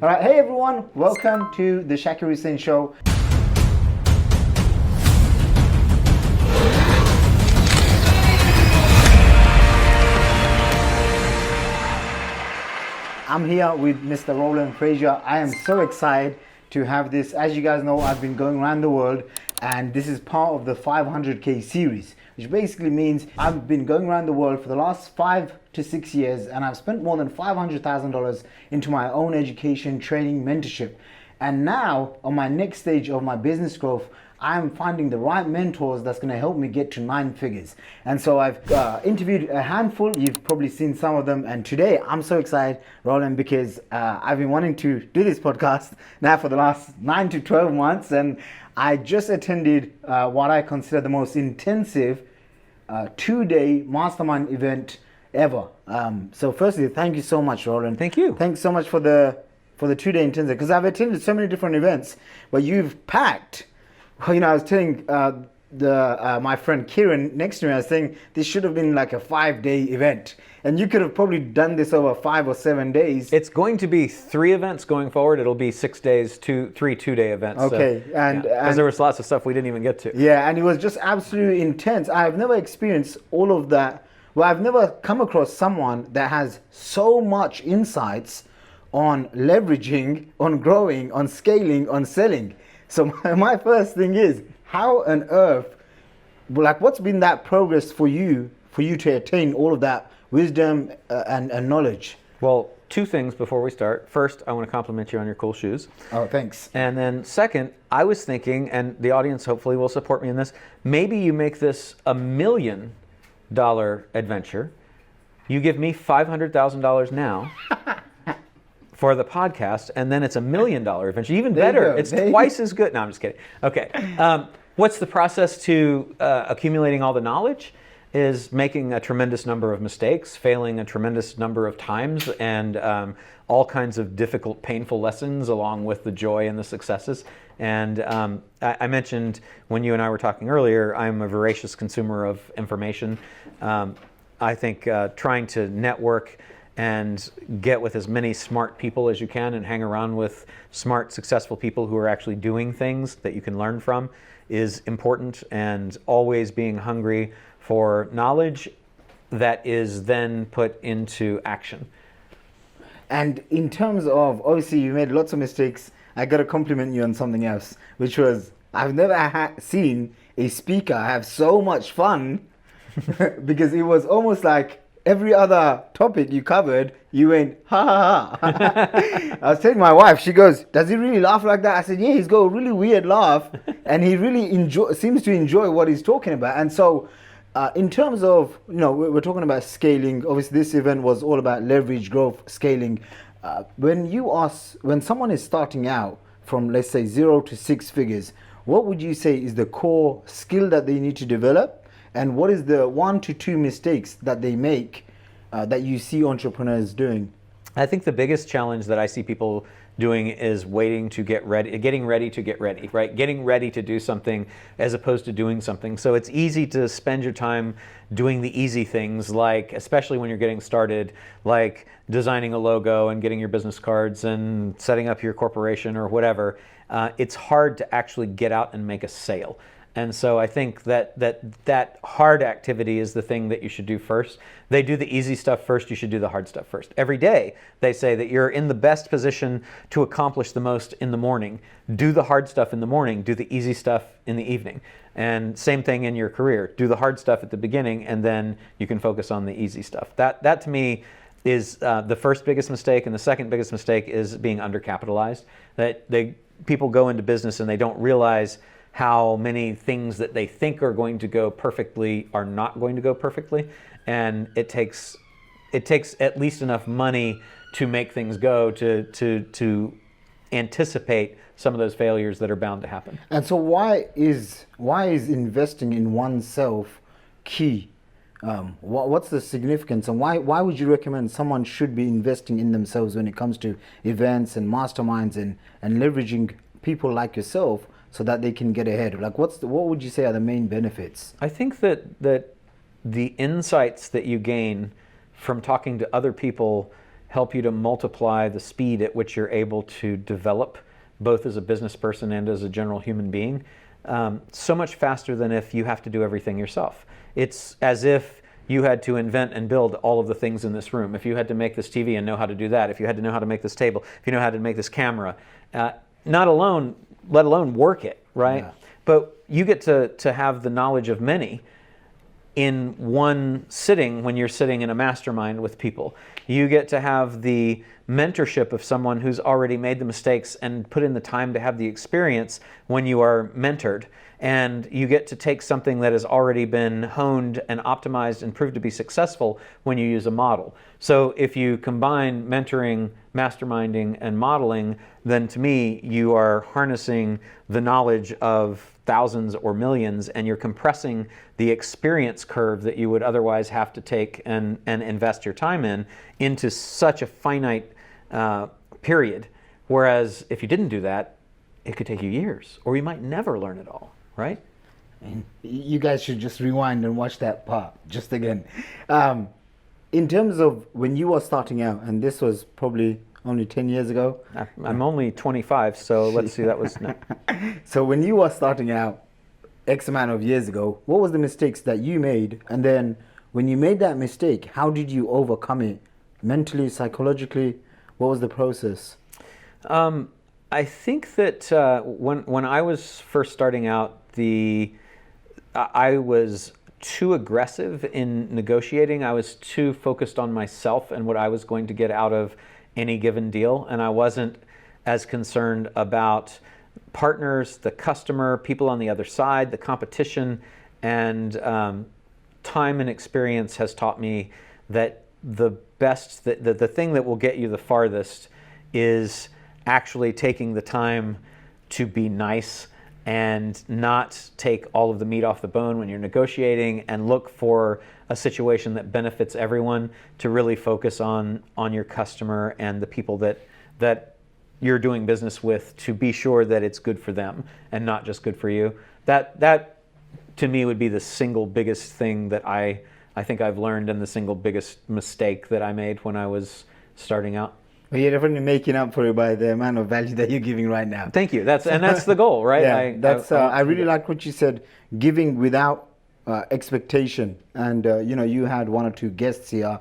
All right, hey everyone, welcome to the Shaqir Hussyin Show. I'm here with Mr. Roland Frasier. I am so excited to have this. As you guys know, I've been going around the world, and this is part of the 500K series, which basically means I've been going around the world for the last 5 to 6 years, and I've spent more than $500,000 into my own education, training, mentorship. And now, on my next stage of my business growth, I'm finding the right mentors that's going to help me get to 9 figures. And so I've interviewed a handful. You've probably seen some of them. And today I'm so excited, Roland, because I've been wanting to do this podcast now for the last 9 to 12 months. And I just attended what I consider the most intensive 2-day mastermind event ever. So firstly, thank you so much, Roland. Thank you. Thanks so much for the 2-day intensive, because I've attended so many different events, but you've packed. Well, I was telling my friend Kieran next to me, I was saying this should have been like a 5-day event, and you could have probably done this over 5 or 7 days. It's going to be 3 events going forward. It'll be 6 days, 3 2-day events. Okay, so, and there was lots of stuff we didn't even get to. Yeah, and it was just absolutely intense. I've never experienced all of that. Well, I've never come across someone that has so much insights on leveraging, on growing, on scaling, on selling. So my first thing is, how on earth, like, what's been that progress for you to attain all of that wisdom and knowledge? Well, 2 things before we start. First, I want to compliment you on your cool shoes. Oh, thanks. And then second, I was thinking, and the audience hopefully will support me in this, maybe you make this $1 million adventure. You give me $500,000 now. For the podcast, and then it's $1 million adventure. Even better, it's twice as good. No, I'm just kidding. Okay, what's the process to accumulating all the knowledge? Is making a tremendous number of mistakes, failing a tremendous number of times, and all kinds of difficult, painful lessons along with the joy and the successes. And I mentioned when you and I were talking earlier, I'm a voracious consumer of information. I think trying to network and get with as many smart people as you can and hang around with smart, successful people who are actually doing things that you can learn from is important, and always being hungry for knowledge that is then put into action. And in terms of, obviously you made lots of mistakes. I got to compliment you on something else, which was, I've never seen a speaker have so much fun because it was almost like every other topic you covered, you went, ha ha ha. I was telling my wife, she goes, does he really laugh like that? I said, yeah, he's got a really weird laugh, and he really seems to enjoy what he's talking about. And so in terms of, we're talking about scaling. Obviously, this event was all about leverage, growth, scaling. When someone is starting out from, let's say, 0 to 6 figures, what would you say is the core skill that they need to develop? And what is the 1 to 2 mistakes that they make that you see entrepreneurs doing? I think the biggest challenge that I see people doing is waiting to get ready, getting ready to get ready, right? Getting ready to do something as opposed to doing something. So it's easy to spend your time doing the easy things, like, especially when you're getting started, like designing a logo and getting your business cards and setting up your corporation or whatever. It's hard to actually get out and make a sale. And so I think that hard activity is the thing that you should do first. They do the easy stuff first, you should do the hard stuff first. Every day they say that you're in the best position to accomplish the most in the morning. Do the hard stuff in the morning, do the easy stuff in the evening. And same thing in your career. Do the hard stuff at the beginning, and then you can focus on the easy stuff. That to me is the first biggest mistake, and the second biggest mistake is being undercapitalized. People go into business and they don't realize how many things that they think are going to go perfectly are not going to go perfectly, and it takes at least enough money to make things go to anticipate some of those failures that are bound to happen. And so why is investing in oneself key? What's the significance, and why would you recommend someone should be investing in themselves when it comes to events and masterminds and leveraging people like yourself so that they can get ahead? Like, what would you say are the main benefits? I think that the insights that you gain from talking to other people help you to multiply the speed at which you're able to develop, both as a business person and as a general human being, so much faster than if you have to do everything yourself. It's as if you had to invent and build all of the things in this room. If you had to make this TV and know how to do that, if you had to know how to make this table, if you know how to make this camera, not alone, let alone work it, right? Yeah. But you get to have the knowledge of many in one sitting when you're sitting in a mastermind with people. You get to have the mentorship of someone who's already made the mistakes and put in the time to have the experience when you are mentored. And you get to take something that has already been honed and optimized and proved to be successful when you use a model. So if you combine mentoring, masterminding, and modeling, then to me, you are harnessing the knowledge of thousands or millions, and you're compressing the experience curve that you would otherwise have to take and invest your time in into such a finite period. Whereas if you didn't do that, it could take you years, or you might never learn it all, right? And you guys should just rewind and watch that part just again. In terms of when you were starting out, and this was probably only 10 years ago. I'm only 25, so let's see, that was... No. So when you were starting out X amount of years ago, what was the mistakes that you made? And then when you made that mistake, how did you overcome it? Mentally, psychologically, what was the process? I think that when I was first starting out, I was too aggressive in negotiating. I was too focused on myself and what I was going to get out of any given deal, and I wasn't as concerned about partners, the customer, people on the other side, the competition, and time and experience has taught me that the thing that will get you the farthest is actually taking the time to be nice and not take all of the meat off the bone when you're negotiating, and look for a situation that benefits everyone, to really focus on your customer and the people that you're doing business with, to be sure that it's good for them and not just good for you. That to me would be the single biggest thing that I think I've learned, and the single biggest mistake that I made when I was starting out. Well, you're definitely making up for it by the amount of value that you're giving right now. Thank you. That's the goal, right? Yeah, I really like what you said, giving without expectation. And you had one or two guests here,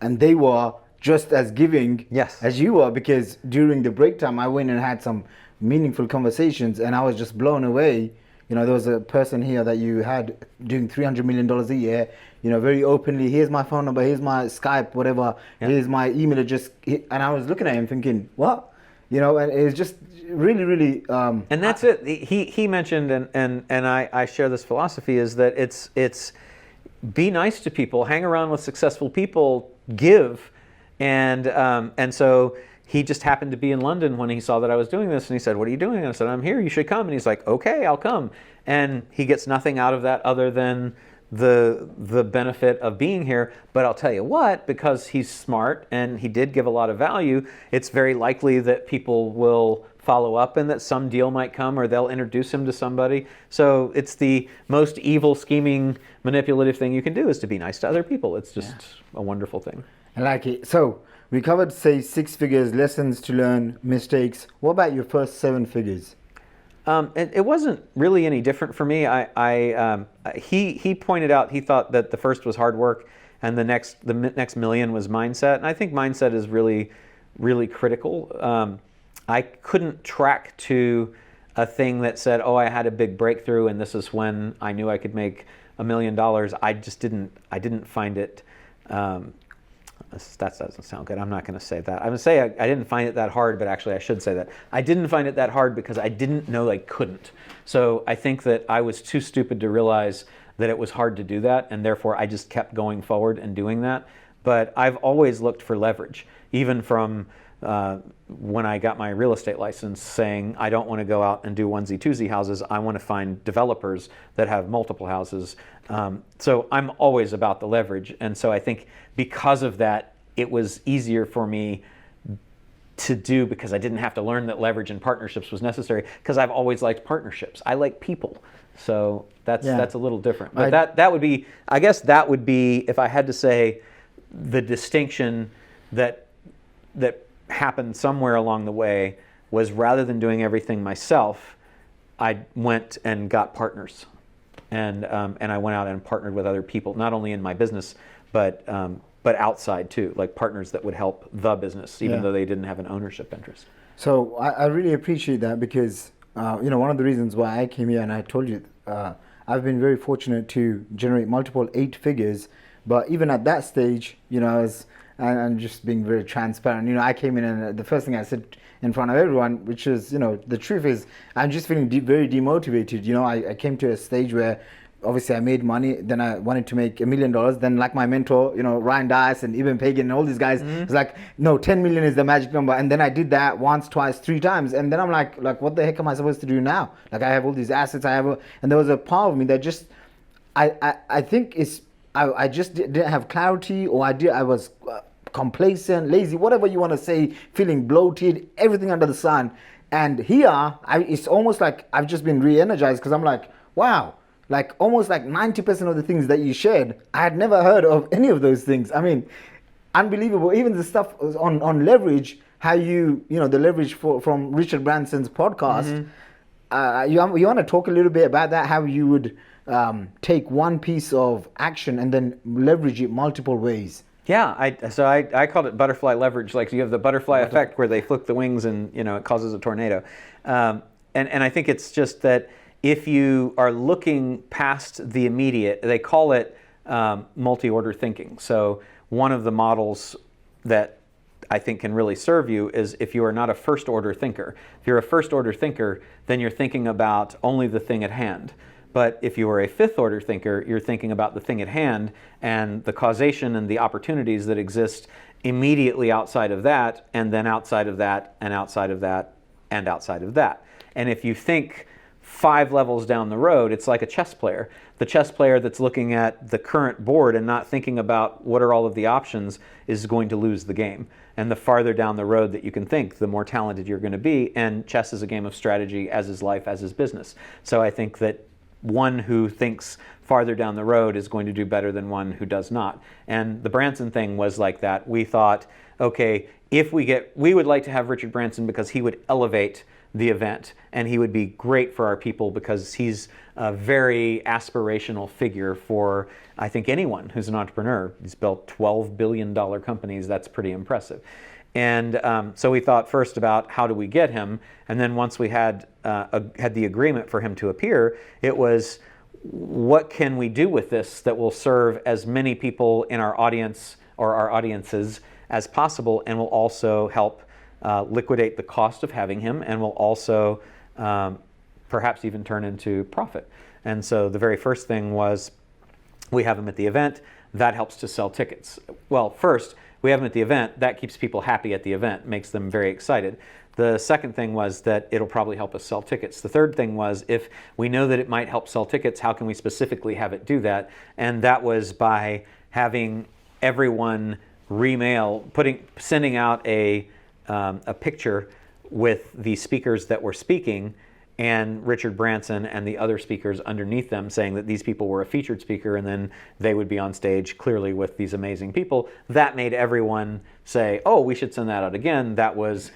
and they were just as giving as you were, because during the break time, I went and had some meaningful conversations, and I was just blown away. There was a person here that you had doing $300 million a year, very openly. Here's my phone number, here's my Skype, whatever, here's my email address. And I was looking at him thinking, what? And it was just really, really... and that's it. He mentioned, and I share this philosophy, is that it's be nice to people, hang around with successful people, give. And so he just happened to be in London when he saw that I was doing this, and he said, what are you doing? And I said, I'm here, you should come. And he's like, okay, I'll come. And he gets nothing out of that other than the benefit of being here. But I'll tell you what, because he's smart and he did give a lot of value, it's very likely that people will follow up and that some deal might come, or they'll introduce him to somebody. So it's the most evil, scheming, manipulative thing you can do, is to be nice to other people. It's just a wonderful thing. I like it. So we covered, say, 6 figures, lessons to learn, mistakes. What about your first 7 figures? It wasn't really any different for me. He pointed out, he thought that the first was hard work, and the next million was mindset. And I think mindset is really, really critical. I couldn't track to a thing that said, oh, I had a big breakthrough and this is when I knew I could make $1 million. I didn't find it. That doesn't sound good. I'm not going to say that. I'm going to say I didn't find it that hard, but actually I should say that. I didn't find it that hard because I didn't know I couldn't. So I think that I was too stupid to realize that it was hard to do that, and therefore I just kept going forward and doing that. But I've always looked for leverage, even from when I got my real estate license, saying I don't want to go out and do onesie twosie houses. I want to find developers that have multiple houses. So I'm always about the leverage. And so I think because of that, it was easier for me to do, because I didn't have to learn that leverage and partnerships was necessary, because I've always liked partnerships. I like people. So that's a little different. But that would be, I guess that would be, if I had to say, the distinction that that happened somewhere along the way was, rather than doing everything myself, I went and got partners, and I went out and partnered with other people, not only in my business, but outside too, like partners that would help the business, even though they didn't have an ownership interest. So I really appreciate that, because one of the reasons why I came here, and I told you, I've been very fortunate to generate multiple 8 figures, but even at that stage, and just being very transparent, I came in and the first thing I said in front of everyone, which is, the truth is, I'm just feeling very demotivated. I came to a stage where obviously I made money, then I wanted to make $1 million. Then, like my mentor, Ryan Dias and Eben Pagan and all these guys, it's like, no, 10 million is the magic number. And then I did that once, twice, 3 times. And then I'm like, what the heck am I supposed to do now? Like, I have all these assets, and there was a part of me that just, I think I just didn't have clarity, or I was complacent, lazy, whatever you want to say, feeling bloated, everything under the sun. And here, it's almost like I've just been re-energized, because I'm like, wow, like almost like 90% of the things that you shared, I had never heard of any of those things. I mean, unbelievable. Even the stuff on leverage, how the leverage from Richard Branson's podcast. You want to talk a little bit about that, how you would take one piece of action and then leverage it multiple ways? Yeah, I called it butterfly leverage. Like, you have the butterfly effect where they flick the wings and it causes a tornado. And I think it's just that if you are looking past the immediate, they call it multi-order thinking. So one of the models that I think can really serve you is if you are not a first order thinker. If you're a first order thinker, then you're thinking about only the thing at hand. But if you are a fifth order thinker, you're thinking about the thing at hand and the causation and the opportunities that exist immediately outside of that, and then outside of that, and outside of that, and outside of that. And if you think 5 levels down the road, it's like a chess player. The chess player that's looking at the current board and not thinking about what are all of the options is going to lose the game. And the farther down the road that you can think, the more talented you're going to be. And chess is a game of strategy, as is life, as is business. So I think that one who thinks farther down the road is going to do better than one who does not. And the Branson thing was like that. We thought, okay, we would like to have Richard Branson because he would elevate the event, and he would be great for our people because he's a very aspirational figure for, I think, anyone who's an entrepreneur. He's built $12 billion companies. That's pretty impressive. And so we thought first about how do we get him, and then once we had the agreement for him to appear, it was, what can we do with this that will serve as many people in our audience or our audiences as possible, and will also help liquidate the cost of having him, and will also perhaps even turn into profit. And so the very first thing was, we have him at the event. That helps to sell tickets. Well, first, we have him at the event. That keeps people happy at the event, makes them very excited. The second thing was that it'll probably help us sell tickets. The third thing was, if we know that it might help sell tickets, how can we specifically have it do that? And that was by having everyone sending out a picture with the speakers that were speaking, and Richard Branson and the other speakers underneath them, saying that these people were a featured speaker, and then they would be on stage clearly with these amazing people. That made everyone say, oh, we should send that out again. That was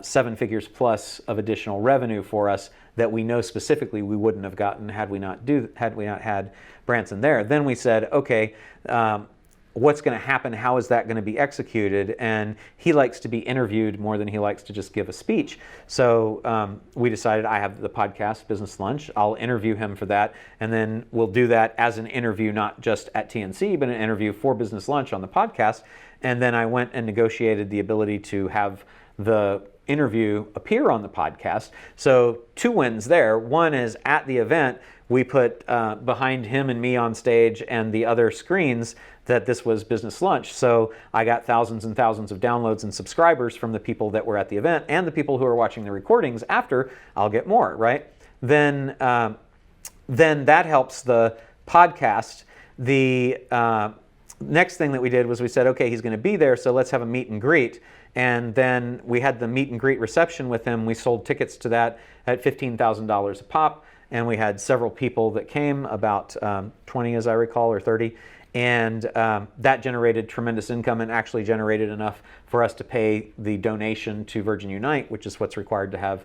7 figures plus of additional revenue for us that we know specifically we wouldn't have gotten had we not had Branson there. Then we said, okay, what's going to happen? How is that going to be executed? And he likes to be interviewed more than he likes to just give a speech. So we decided, I have the podcast, Business Lunch. I'll interview him for that. And then we'll do that as an interview, not just at TNC, but an interview for Business Lunch on the podcast. And then I went and negotiated the ability to have the interview appear on the podcast. So 2 wins there. One is, at the event, we put behind him and me on stage and the other screens that this was Business Lunch. So I got thousands and thousands of downloads and subscribers from the people that were at the event, and the people who are watching the recordings after, I'll get more, right? Then that helps the podcast. The next thing that we did was we said, okay, he's going to be there, so let's have a meet and greet. And then we had the meet and greet reception with him. We sold tickets to that at $15,000 a pop. And we had several people that came, about 20 as I recall, or 30. and that generated tremendous income and actually generated enough for us to pay the donation to Virgin Unite, which is what's required to have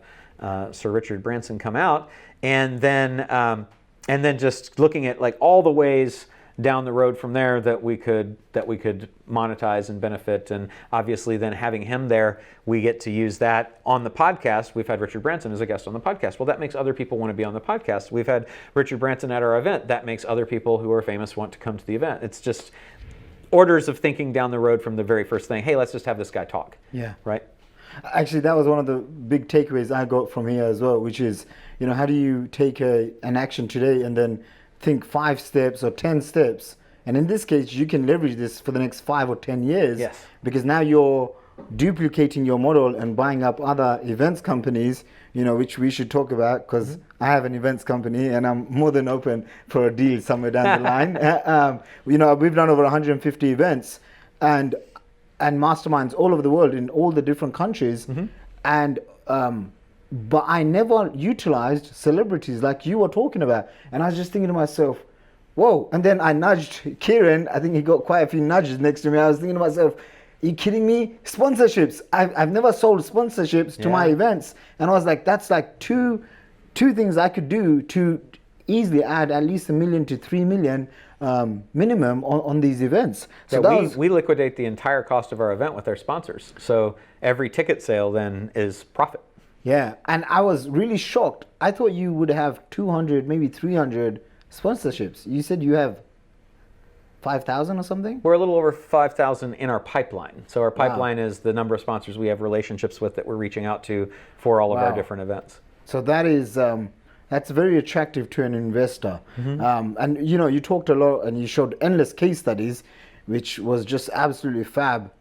Sir Richard Branson come out, and then just looking at like all the ways down the road from there that we could monetize and benefit. And obviously then having him there, we get to use that on the podcast. We've had Richard Branson as a guest on the podcast. Well, that makes other people want to be on the podcast. We've had Richard Branson at our event. That makes other people who are famous want to come to the event. It's just orders of thinking down the road from the very first thing. Hey, let's just have this guy talk. Yeah. Right? Actually, that was one of the big takeaways I got from here as well, which is, how do you take an action today and then think 5 steps or 10 steps, and in this case you can leverage this for the next 5 or 10 years. Yes. Because now you're duplicating your model and buying up other events companies, which we should talk about, because I have an events company and I'm more than open for a deal somewhere down the line. We've done over 150 events and masterminds all over the world in all the different countries, and but I never utilized celebrities like you were talking about. And I was just thinking to myself, whoa. And then I nudged Kieran. I think he got quite a few nudges next to me. I was thinking to myself, are you kidding me? Sponsorships. I've never sold sponsorships to my events. And I was like, that's like two things I could do to easily add at least $1 million to $3 million minimum on these events. So we liquidate the entire cost of our event with our sponsors. So every ticket sale then is profit. Yeah, and I was really shocked. I thought you would have 200, maybe 300 sponsorships. You said you have 5,000 or something? We're a little over 5,000 in our pipeline. So our pipeline is the number of sponsors we have relationships with that we're reaching out to for all of our different events. So that is that's very attractive to an investor. And you talked a lot and you showed endless case studies, which was just absolutely fab,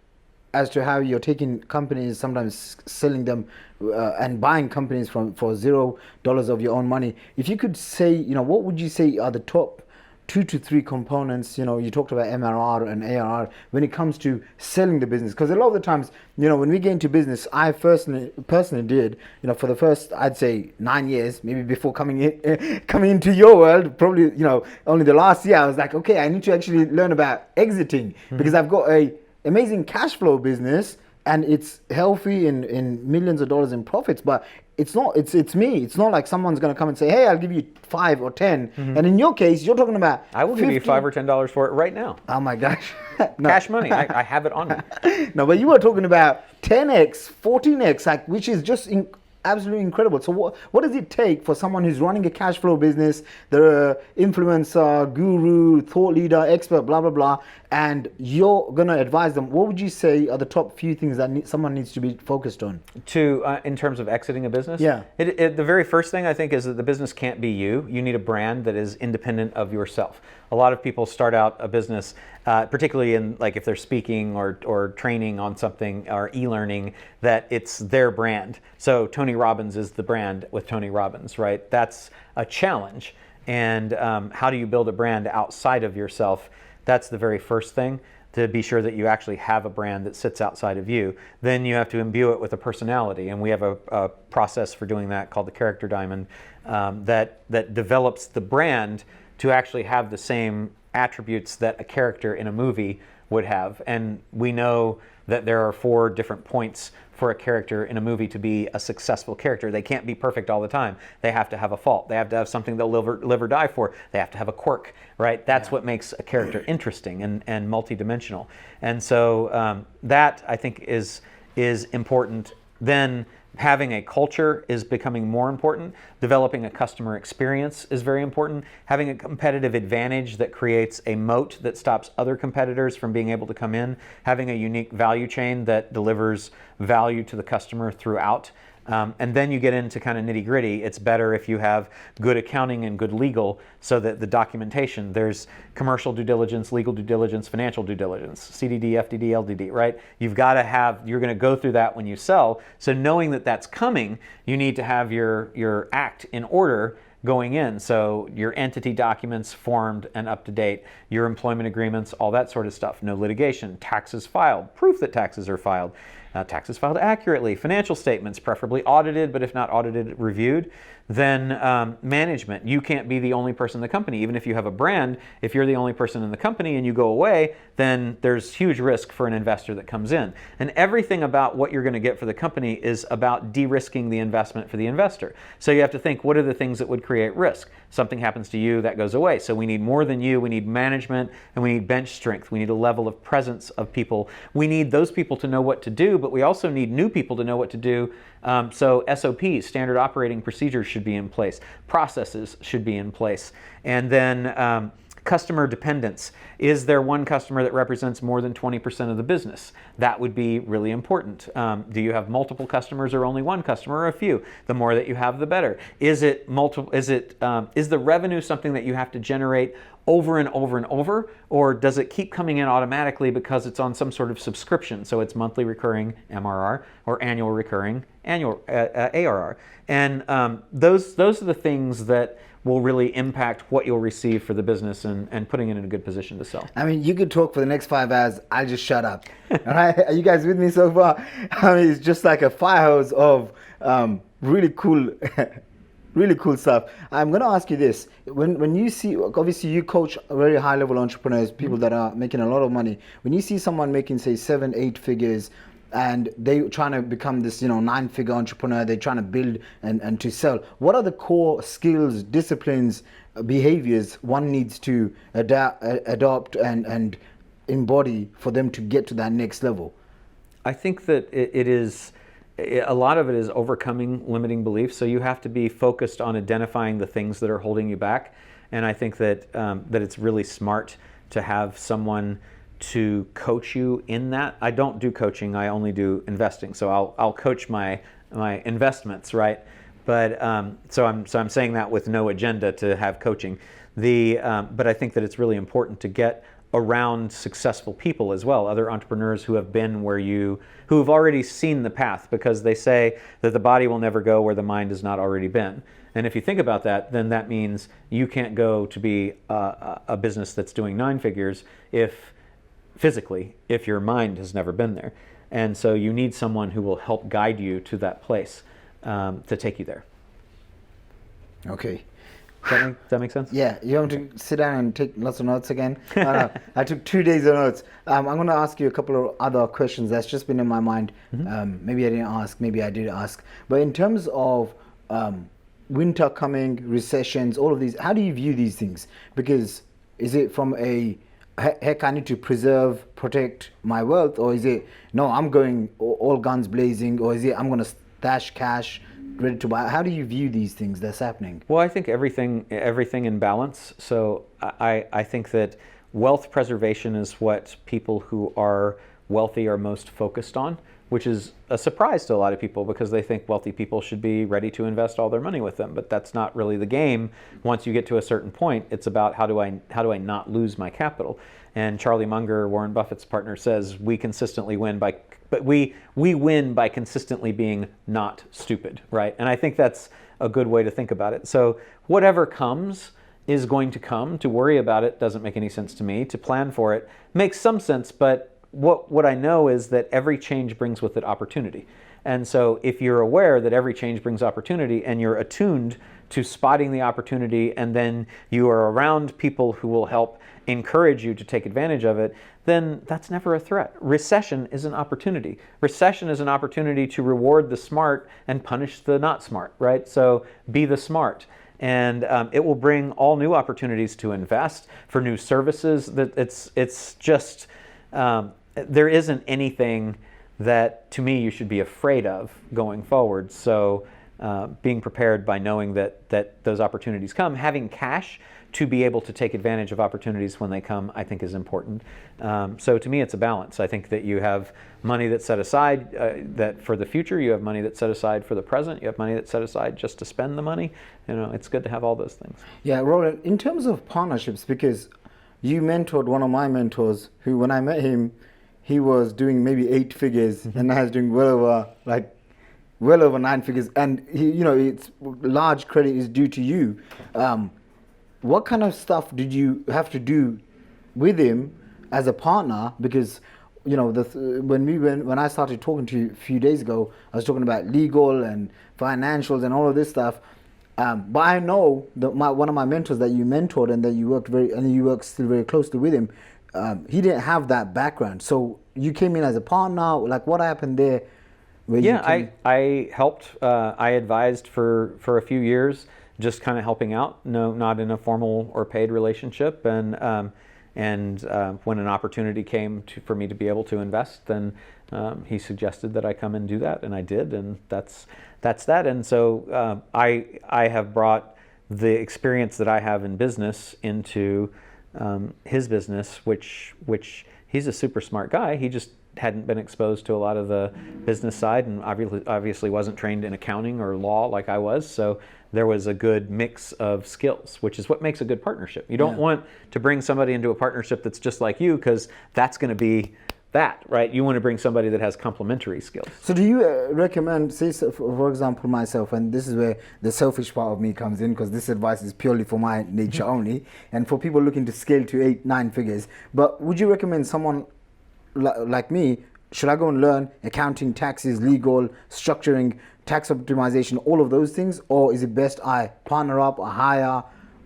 as to how you're taking companies, sometimes selling them and buying companies for $0 of your own money. If you could say, what would you say are the top 2 to 3 components? You talked about MRR and ARR when it comes to selling the business. Because a lot of the times, when we get into business, I personally did, for the first, I'd say 9 years, maybe before coming into your world, probably, only the last year, I was like, okay, I need to actually learn about exiting because I've got a amazing cash flow business and it's healthy in millions of dollars in profits, but it's me. It's not like someone's going to come and say, hey, I'll give you 5 or 10. And in your case, you're talking about I will 50. give you $5 or $10 for it right now. Oh my gosh. No. Cash money. I have it on me. No, but you were talking about 10x, 14x, which is just absolutely incredible. So what does it take for someone who's running a cash flow business, they're influencer, guru, thought leader, expert, blah, blah, blah, and you're going to advise them? What would you say are the top few things that someone needs to be focused on? In terms of exiting a business? Yeah. The very first thing I think is that the business can't be you. You need a brand that is independent of yourself. A lot of people start out a business, particularly in if they're speaking or training on something or e-learning, that it's their brand. So Tony Robbins is the brand with Tony Robbins, right? That's a challenge. And how do you build a brand outside of yourself? That's the very first thing, to be sure that you actually have a brand that sits outside of you. Then you have to imbue it with a personality. And we have a process for doing that called the Character Diamond that develops the brand to actually have the same attributes that a character in a movie would have. And we know that there are 4 different points for a character in a movie to be a successful character. They can't be perfect all the time. They have to have a fault. They have to have something they'll live or die for. They have to have a quirk, right? That's what makes a character interesting and multidimensional. And so that, I think, is important. Then having a culture is becoming more important. Developing a customer experience is very important. Having a competitive advantage that creates a moat that stops other competitors from being able to come in. Having a unique value chain that delivers value to the customer throughout. And then you get into kind of nitty gritty. It's better if you have good accounting and good legal, so that the documentation, there's commercial due diligence, legal due diligence, financial due diligence, CDD, FDD, LDD, right? You've got to have, you're going to go through that when you sell. So knowing that that's coming, you need to have your act in order going in. So your entity documents formed and up to date, your employment agreements, all that sort of stuff. No litigation, taxes filed, proof that taxes are filed. taxes filed accurately, financial statements, preferably audited, but if not audited, reviewed. Then management. You can't be the only person in the company. Even if you have a brand, if you're the only person in the company and you go away, then there's huge risk for an investor that comes in. And everything about what you're going to get for the company is about de-risking the investment for the investor. So you have to think, what are the things that would create risk? Something happens to you, that goes away. So we need more than you. We need management, and we need bench strength. We need a level of presence of people. We need those people to know what to do, but we also need new people to know what to do. So SOPs, standard operating procedures, should be in place. Processes should be in place. And then customer dependence. Is there one customer that represents more than 20% of the business? That would be really important. Do you have multiple customers or only one customer or a few? The more that you have, the better. Is the revenue something that you have to generate over and over and over, or does it keep coming in automatically because it's on some sort of subscription? So it's monthly recurring MRR or annual recurring ARR. And those are the things that will really impact what you'll receive for the business and putting it in a good position to sell. I mean, you could talk for the next 5 hours. I'll just shut up. All right? Are you guys with me so far? I mean, it's just like a fire hose of really cool really cool stuff. I'm going to ask you this. When you see, obviously you coach very high level entrepreneurs, people that are making a lot of money. When you see someone making, say, 7-8 figures, and they trying to become this, 9-figure entrepreneur, they're trying to build and to sell, what are the core skills, disciplines, behaviors one needs to adopt and embody for them to get to that next level? I think that a lot of it is overcoming limiting beliefs. So you have to be focused on identifying the things that are holding you back. And I think that it's really smart to have someone to coach you in that. I don't do coaching. I only do investing. So I'll coach my investments, right? But so I'm saying that with no agenda to have coaching. But I think that it's really important to get around successful people as well, other entrepreneurs who have been who have already seen the path, because they say that the body will never go where the mind has not already been. And if you think about that, then that means you can't go to be a business that's doing 9 figures if your mind has never been there. And so you need someone who will help guide you to that place, to take you there. Okay. Does that make sense? Yeah, you want to sit down and take lots of notes again? No, I took 2 days of notes. I'm going to ask you a couple of other questions that's just been in my mind. Mm-hmm. Maybe I didn't ask, maybe I did ask. But in terms of winter coming, recessions, all of these, how do you view these things? Because is it from heck, I need to protect my wealth, or is it, no, I'm going all guns blazing, or is it, I'm going to stash cash, ready to buy? How do you view these things that's happening? Well, I think everything in balance. So I think that wealth preservation is what people who are wealthy are most focused on, which is a surprise to a lot of people, because they think wealthy people should be ready to invest all their money with them. But that's not really the game. Once you get to a certain point, it's about how do I not lose my capital? And Charlie Munger, Warren Buffett's partner, says we consistently win we win by consistently being not stupid, right? And I think that's a good way to think about it. So whatever comes is going to come. To worry about it doesn't make any sense to me. To plan for it makes some sense, but what I know is that every change brings with it opportunity. And so if you're aware that every change brings opportunity, and you're attuned to spotting the opportunity, and then you are around people who will help encourage you to take advantage of it, then that's never a threat. Recession is an opportunity. Recession is an opportunity to reward the smart and punish the not smart, right? So be the smart. And it will bring all new opportunities to invest for new services. It's just, there isn't anything that, to me, you should be afraid of going forward. So being prepared by knowing that those opportunities come, having cash to be able to take advantage of opportunities when they come, I think is important. So to me, it's a balance. I think that you have money that's set aside that for the future, you have money that's set aside for the present, you have money that's set aside just to spend the money. It's good to have all those things. Yeah, Roland, in terms of partnerships, because you mentored one of my mentors who, when I met him, he was doing maybe 8 figures, and now he's doing well over 9 figures, and it's large credit is due to you. What kind of stuff did you have to do with him as a partner? Because you know, when I started talking to you a few days ago, I was talking about legal and financials and all of this stuff. But I know that one of my mentors that you mentored and that you work still very closely with him, he didn't have that background. So you came in as a partner. Like, what happened there? I helped. I advised for a few years, just kind of helping out. No, not in a formal or paid relationship. And when an opportunity came for me to be able to invest, then he suggested that I come and do that, and I did, and that's that. And so I have brought the experience that I have in business into his business, which he's a super smart guy. He just hadn't been exposed to a lot of the business side, and obviously wasn't trained in accounting or law like I was. So there was a good mix of skills, which is what makes a good partnership. You don't want to bring somebody into a partnership that's just like you, because that's going to be that, right? You want to bring somebody that has complementary skills. So do you recommend, say, for example, myself, and this is where the selfish part of me comes in, because this advice is purely for my nature only, and for people looking to scale to 8-9 figures, but would you recommend someone like me, should I go and learn accounting, taxes, legal, structuring, tax optimization, all of those things, or is it best I partner up or hire?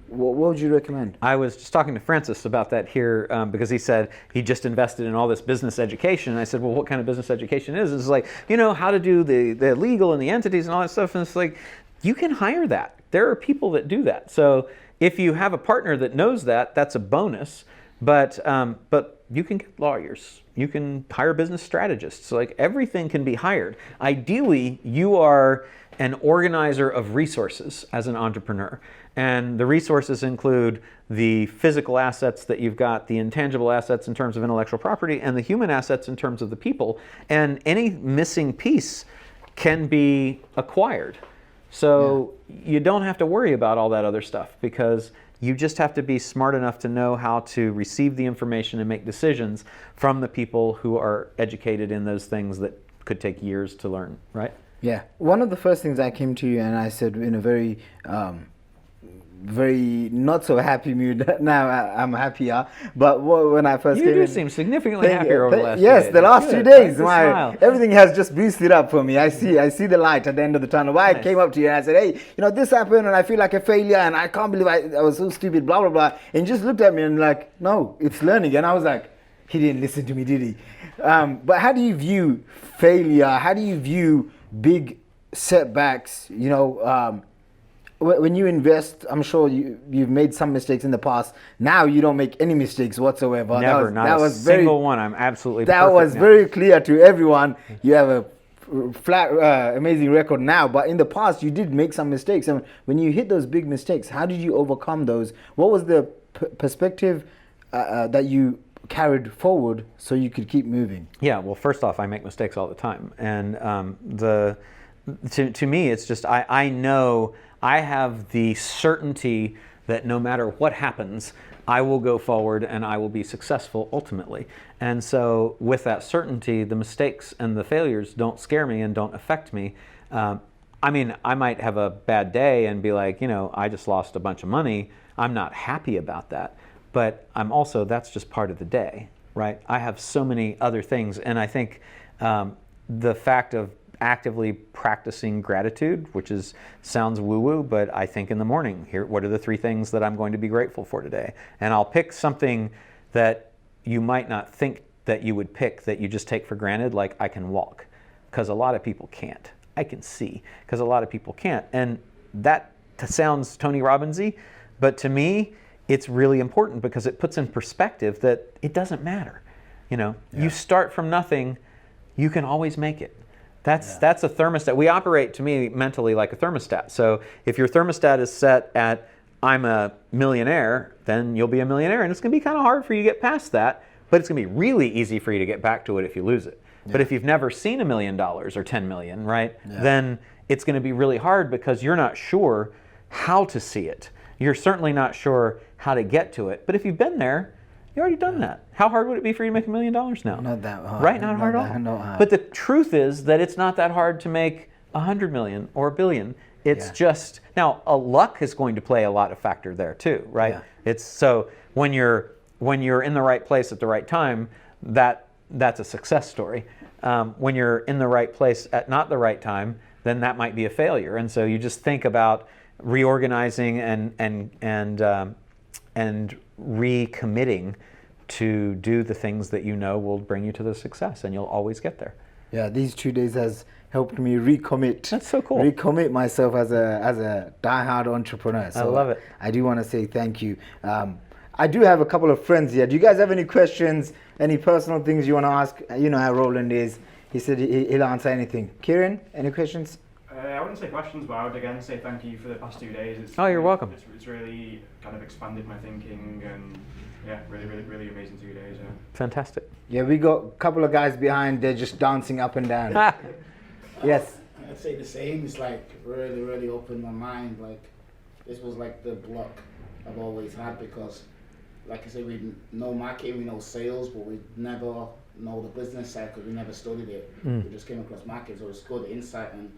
What would you recommend? I was just talking to Francis about that here because he said he just invested in all this business education. And I said, well, what kind of business education is? It's like, how to do the legal and the entities and all that stuff. And it's like, you can hire that. There are people that do that. So if you have a partner that knows that, that's a bonus. But you can get lawyers. You can hire business strategists. Like, everything can be hired. Ideally, you are an organizer of resources as an entrepreneur. And the resources include the physical assets that you've got, the intangible assets in terms of intellectual property, and the human assets in terms of the people. And any missing piece can be acquired. So you don't have to worry about all that other stuff, because you just have to be smart enough to know how to receive the information and make decisions from the people who are educated in those things that could take years to learn, right? Yeah. One of the first things I came to you and I said in a very not so happy mood. Now I'm happier, but when I first came in, you do seem significantly happier over the last 2 yes, days. the last 2 days, everything has just boosted up for me. I Mm-hmm. see the light at the end of the tunnel. Why I came up to you and I said, hey, this happened and I feel like a failure and I can't believe I was so stupid, blah blah blah. And you just looked at me and like, no, it's learning. And I was like, he didn't listen to me, did he? But how do you view failure? How do you view big setbacks? When you invest, I'm sure you've made some mistakes in the past. Now you don't make any mistakes whatsoever. Never, not a single one. I'm absolutely perfect. That was very clear to everyone. You have a flat, amazing record now, but in the past you did make some mistakes. And when you hit those big mistakes, how did you overcome those? What was the perspective that you carried forward so you could keep moving? Yeah, well, first off, I make mistakes all the time. And to me, it's just, I know I have the certainty that no matter what happens, I will go forward and I will be successful ultimately. And so with that certainty, the mistakes and the failures don't scare me and don't affect me. I mean, I might have a bad day and be like, I just lost a bunch of money. I'm not happy about that. But I'm also, that's just part of the day, right? I have so many other things. And I think the fact of actively practicing gratitude, which sounds woo-woo, but I think in the morning, what are the 3 things that I'm going to be grateful for today? And I'll pick something that you might not think that you would pick, that you just take for granted, like I can walk, because a lot of people can't. I can see, because a lot of people can't. And that sounds Tony Robbins-y, but to me, it's really important because it puts in perspective that it doesn't matter. You start from nothing, you can always make it. That's a thermostat. We operate, to me, mentally like a thermostat. So if your thermostat is set at, I'm a millionaire, then you'll be a millionaire. And it's going to be kind of hard for you to get past that, but it's going to be really easy for you to get back to it if you lose it. Yeah. But if you've never seen $1 million or 10 million, right, then it's going to be really hard because you're not sure how to see it. You're certainly not sure how to get to it. But if you've been there, you already done that. How hard would it be for you to make $1 million now? Not that hard. Right? Not hard at all. Not hard. But the truth is that it's not that hard to make 100 million or $1 billion. It's just, now luck is going to play a lot of factor there too, right? Yeah. It's so when you're in the right place at the right time, that that's a success story. When you're in the right place at not the right time, then that might be a failure. And so you just think about reorganizing and recommitting to do the things that you know will bring you to the success, and you'll always get there. Yeah, these 2 days has helped me recommit. That's so cool. Recommit myself as a diehard entrepreneur. So I love it. I do want to say thank you. I do have a couple of friends here. Do you guys have any questions, any personal things you want to ask? You know how Roland is. He said he'll answer anything. Kieran, any questions? I wouldn't say questions, but I would again say thank you for the past 2 days. Oh, you're welcome. It's really kind of expanded my thinking, and yeah, really amazing 2 days. Yeah. Fantastic. Yeah, we got a couple of guys behind. They're just dancing up and down. Yes. I'd say the same. It's like really opened my mind. Like this was like the block I've always had, because like I said, we know marketing, we know sales, but we never know the business side because we never studied it. We just came across marketing, so it's good insight and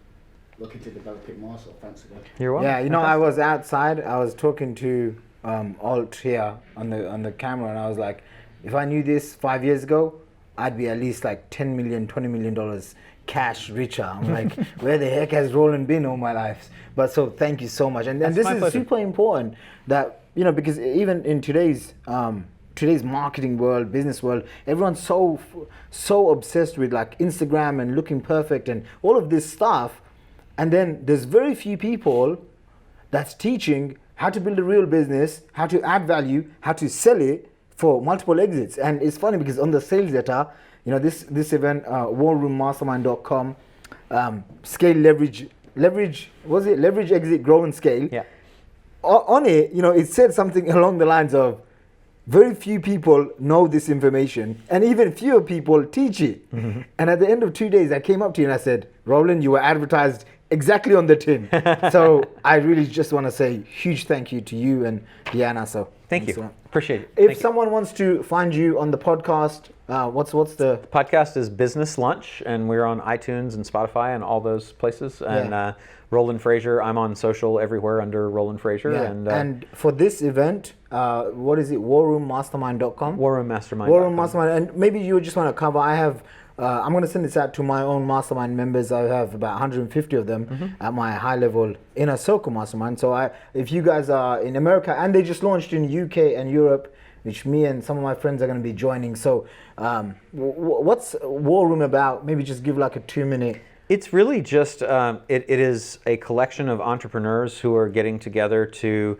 looking to develop it more. So thanks again. You're welcome. Yeah, you know, I was outside. I was talking to Alt here on the camera, and I was like, if I knew this 5 years ago, I'd be at least like $10 million, $20 million cash richer. I'm like, where the heck has Roland been all my life? But so thank you so much. And this my is pleasure. super important that, you know, because even in today's marketing world, business world, everyone's so obsessed with like Instagram and looking perfect and all of this stuff. And then there's very few people that's teaching how to build a real business, how to add value, how to sell it for multiple exits. And it's funny because on the sales data, you know, this event, warroommastermind.com, scale, leverage, was it leverage, exit, grow, and scale? Yeah. On it, you know, it said something along the lines of, very few people know this information, and even fewer people teach it. Mm-hmm. And at the end of 2 days, I came up to you and I said, Roland, you were advertised exactly on the tin. So I really just want to say huge thank you to you and Diana. So Thank you. Appreciate it. If someone wants to find you on the podcast, what's the podcast is Business Lunch, and we're on iTunes and Spotify and all those places. And Roland Frasier, I'm on social everywhere under Roland Frasier. Yeah. And for this event, what is it? Warroommastermind.com. Warroommastermind. Warroom Mastermind. And maybe you just want to cover. I have. I'm going to send this out to my own mastermind members. I have about 150 of them at my high level inner circle mastermind. So if you guys are in America, and they just launched in UK and Europe, which me and some of my friends are going to be joining. So what's War Room about? Maybe just give like a 2-minute. It's really just, it is a collection of entrepreneurs who are getting together to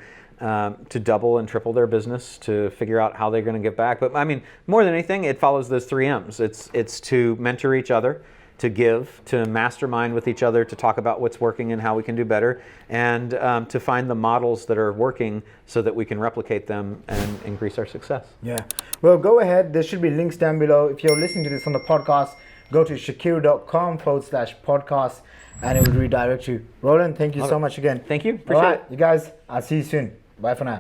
double and triple their business, to figure out how they're going to get back. But I mean, more than anything, it follows those 3 M's. It's to mentor each other, to give, to mastermind with each other, to talk about what's working and how we can do better, and to find the models that are working so that we can replicate them and increase our success. Yeah. Well, go ahead. There should be links down below. If you're listening to this on the podcast, go to shaqir.com/podcast and it will redirect you. Roland, thank you so much again. Thank you. All right, you guys, I'll see you soon. Bye for now.